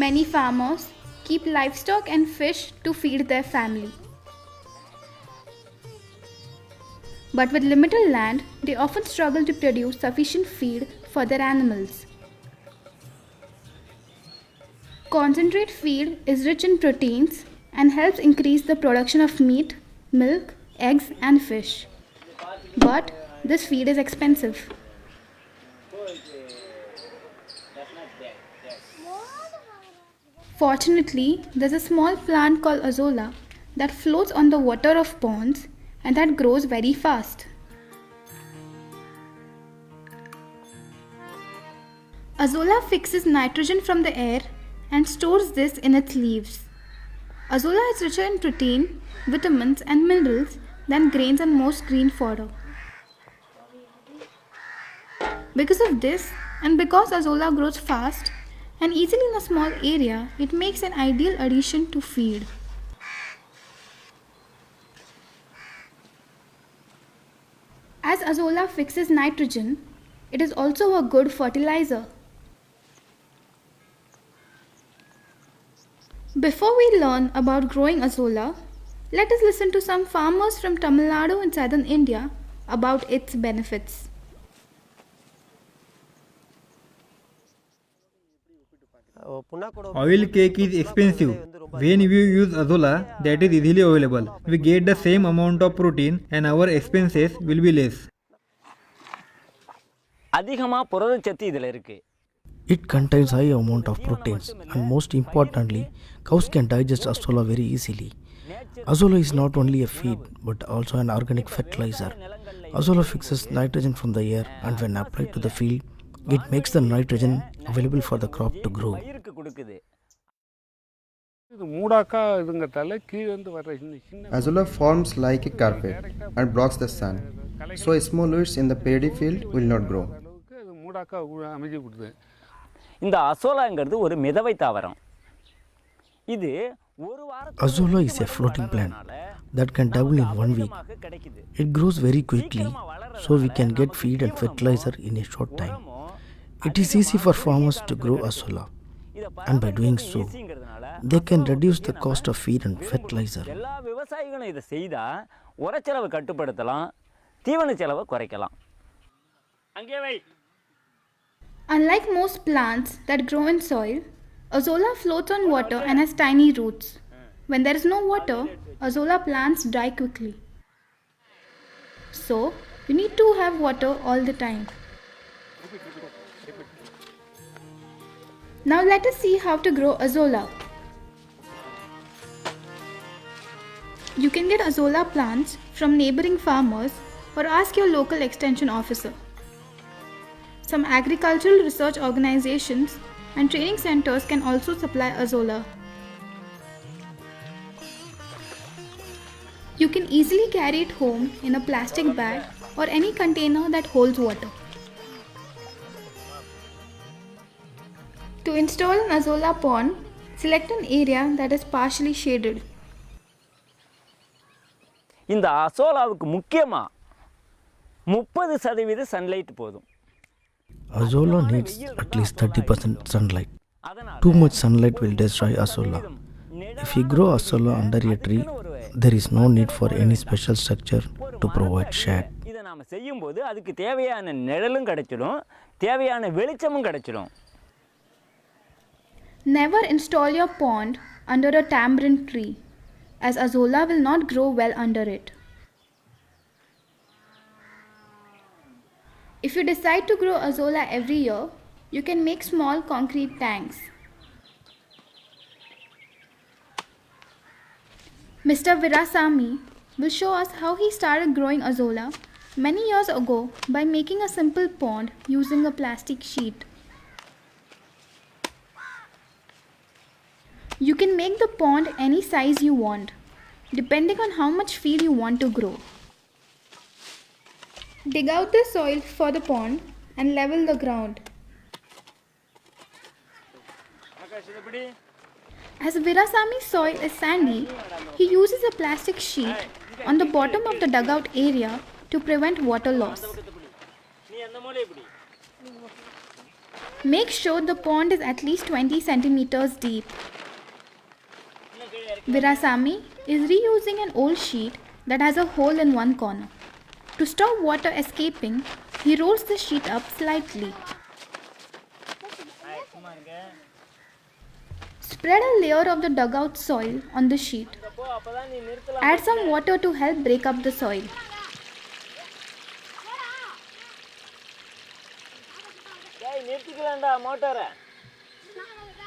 Many farmers keep livestock and fish to feed their family. But with limited land, they often struggle to produce sufficient feed for their animals. Concentrate feed is rich in proteins and helps increase the production of meat, milk, eggs, and fish. But this feed is expensive. Fortunately, there's a small plant called Azolla that floats on the water of ponds and that grows very fast. Azolla fixes nitrogen from the air and stores this in its leaves. Azolla is richer in protein, vitamins and minerals than grains and most green fodder. Because of this, and because Azolla grows fast and easily in a small area, it makes an ideal addition to feed. As Azolla fixes nitrogen, it is also a good fertilizer. Before we learn about growing Azolla, let us listen to some farmers from Tamil Nadu in southern India about its benefits. Oil cake is expensive. When we use Azolla, that is easily available. We get the same amount of protein and our expenses will be less. It contains high amount of proteins and most importantly, cows can digest Azolla very easily. Azolla is not only a feed but also an organic fertilizer. Azolla fixes nitrogen from the air and when applied to the field, it makes the nitrogen available for the crop to grow. Azolla forms like a carpet and blocks the sun, so small weeds in the paddy field will not grow. Azolla is a floating plant that can double in 1 week. It grows very quickly, so we can get feed and fertilizer in a short time. It is easy for farmers to grow Azolla, and by doing so, they can reduce the cost of feed and fertilizer. Unlike most plants that grow in soil, Azolla floats on water and has tiny roots. When there is no water, Azolla plants die quickly. So, you need to have water all the time. Now let us see how to grow Azolla. You can get Azolla plants from neighboring farmers or ask your local extension officer. Some agricultural research organizations and training centers can also supply Azolla. You can easily carry it home in a plastic bag or any container that holds water. To install an Azolla pond, select an area that is partially shaded. இந்த அசோலாவுக்கு முக்கியமாக 30% sunlight போதும். Azolla needs at least 30% sunlight. Too much sunlight will destroy Azolla. If you grow Azolla under a tree, there is no need for any special structure to provide shade. இதை நாம் செய்யும்போது அதுக்கு தேவையான நிழலும் கிடைச்சிடும், தேவையான வெளிச்சமும் கிடைச்சிடும். Never install your pond under a tamarind tree, as Azolla will not grow well under it. If you decide to grow Azolla every year, you can make small concrete tanks. Mr. Virasamy will show us how he started growing Azolla many years ago by making a simple pond using a plastic sheet. You can make the pond any size you want. depending on how much feed you want to grow. Dig out the soil for the pond and level the ground. As Virasami's soil is sandy, he uses a plastic sheet on the bottom of the dugout area to prevent water loss. Make sure the pond is at least 20 centimeters deep. Virasami is reusing an old sheet that has a hole in one corner. To stop water escaping, he rolls the sheet up slightly. Spread a layer of the dugout soil on the sheet. Add some water to help break up the soil.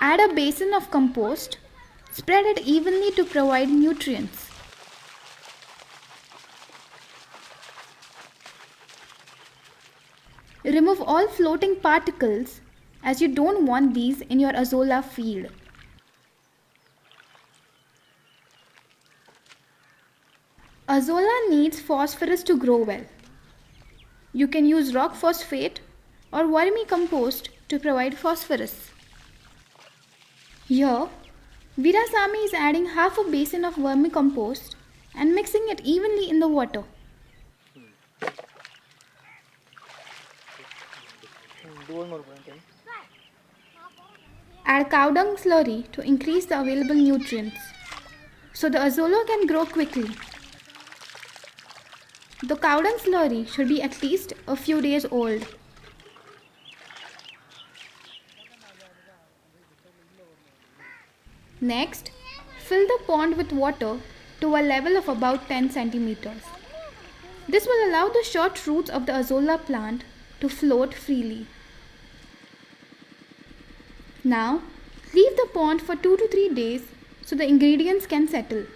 Add a basin of compost. Spread it evenly to provide nutrients. Remove all floating particles as you don't want these in your Azolla field. Azolla needs phosphorus to grow well. You can use rock phosphate or vermicompost to provide phosphorus. Here, Virasami is adding half a basin of vermicompost and mixing it evenly in the water. Add cow dung slurry to increase the available nutrients so the Azolla can grow quickly. The cow dung slurry should be at least a few days old. Next, fill the pond with water to a level of about 10 centimeters. This will allow the short roots of the Azolla plant to float freely. Now, leave the pond for 2 to 3 days so the ingredients can settle.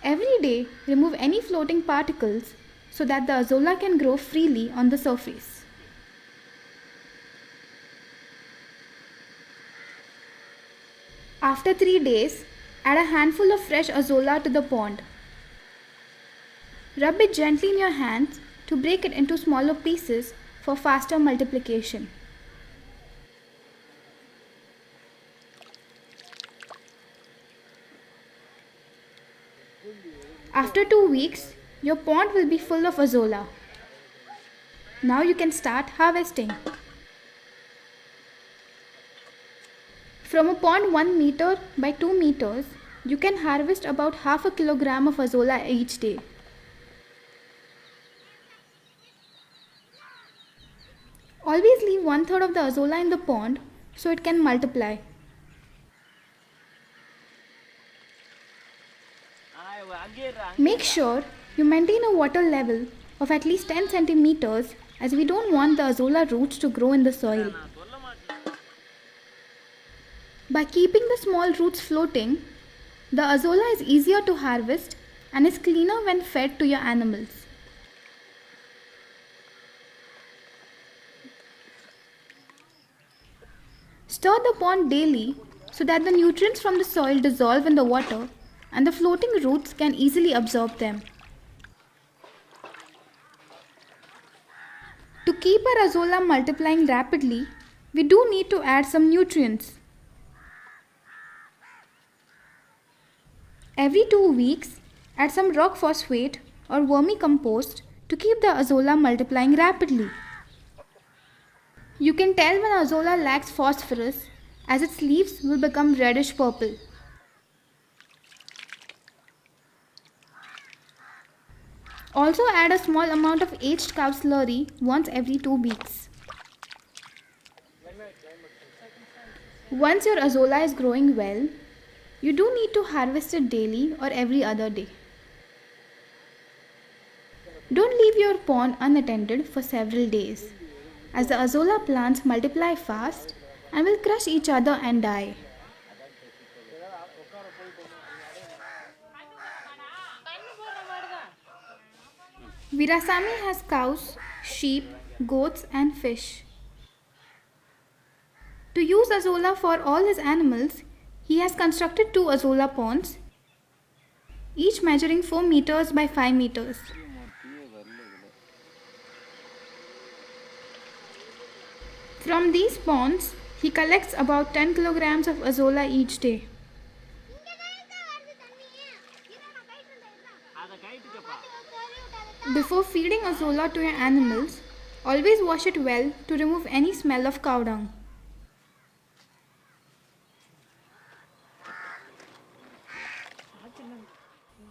Every day, remove any floating particles so that the Azolla can grow freely on the surface. After 3 days, add a handful of fresh Azolla to the pond. Rub it gently in your hands to break it into smaller pieces for faster multiplication. After 2 weeks, your pond will be full of Azolla. Now you can start harvesting. From a pond 1 meter by 2 meters, you can harvest about half a kilogram of Azolla each day. Always leave 1/3 of the Azolla in the pond so it can multiply. Make sure you maintain a water level of at least 10 centimeters as we don't want the Azolla roots to grow in the soil. By keeping the small roots floating, the Azolla is easier to harvest and is cleaner when fed to your animals. Stir the pond daily so that the nutrients from the soil dissolve in the water and the floating roots can easily absorb them. To keep our Azolla multiplying rapidly, we do need to add some nutrients. Every 2 weeks, add some rock phosphate or vermicompost to keep the Azolla multiplying rapidly. You can tell when Azolla lacks phosphorus as its leaves will become reddish purple. Also add a small amount of aged cow slurry once every 2 weeks. Once your Azolla is growing well, you do need to harvest it daily or every other day. Don't leave your pond unattended for several days, as the Azolla plants multiply fast and will crush each other and die. Virasami has cows, sheep, goats and fish. To use Azolla for all his animals, He has constructed 2 Azolla ponds, each measuring 4 meters by 5 meters. From these ponds, he collects about 10 kilograms of Azolla each day. Before feeding Azolla to your animals, always wash it well to remove any smell of cow dung.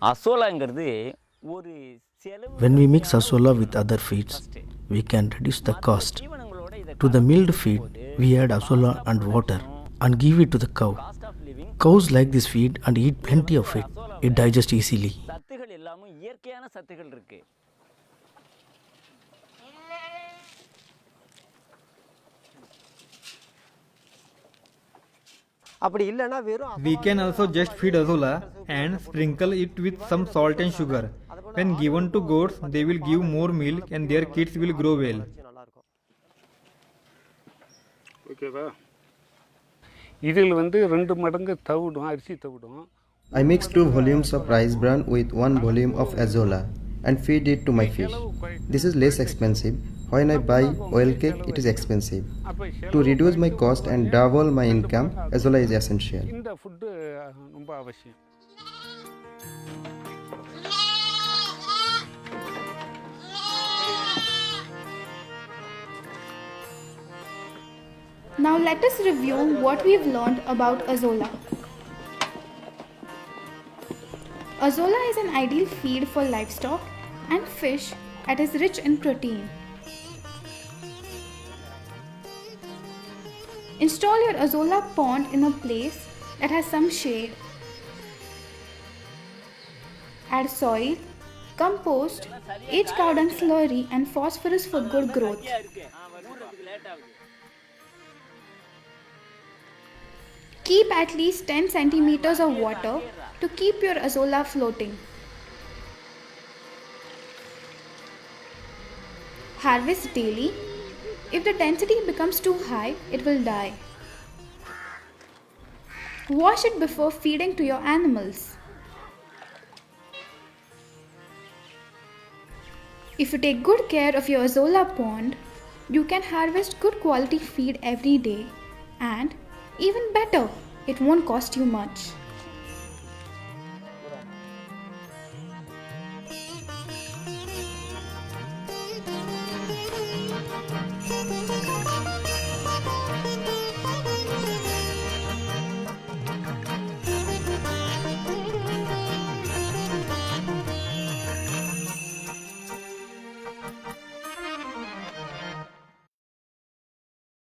அசோலாங்கிறது ஒரு செலவு When we mix Azolla with other feeds, we can reduce the cost. To the milled feed, we add Azolla and water and give it to the cow. Cows like this feed and eat plenty of it. It digests easily. சத்துகள் எல்லாமும் இயற்கையான சத்துகள் இருக்கு. அப்படி இல்லனா வெறும் We can also just feed Azolla and sprinkle it with some salt and sugar. When given to goats, they will give more milk and their kids will grow well. நல்லா இருக்கும். ஓகேவா இதில் வந்து 2 மடங்கு தவிடும் அரிசி தவிடும். I mix 2 volumes of rice bran with 1 volume of Azolla and feed it to my fish. This is less expensive. When I buy oil cake, it is expensive. To reduce my cost and double my income, Azolla is essential. இந்த food ரொம்ப அவசியம். Now let us review what we've learned about Azolla. Azolla is an ideal feed for livestock and fish and is rich in protein. Install your Azolla pond in a place that has some shade. Add soil, compost, aged cow dung slurry and phosphorus for good growth. Keep at least 10 centimeters of water to keep your Azolla floating. Harvest daily. If the density becomes too high, it will die. Wash it before feeding to your animals. If you take good care of your Azolla pond, you can harvest good quality feed every day, and even better, it won't cost you much.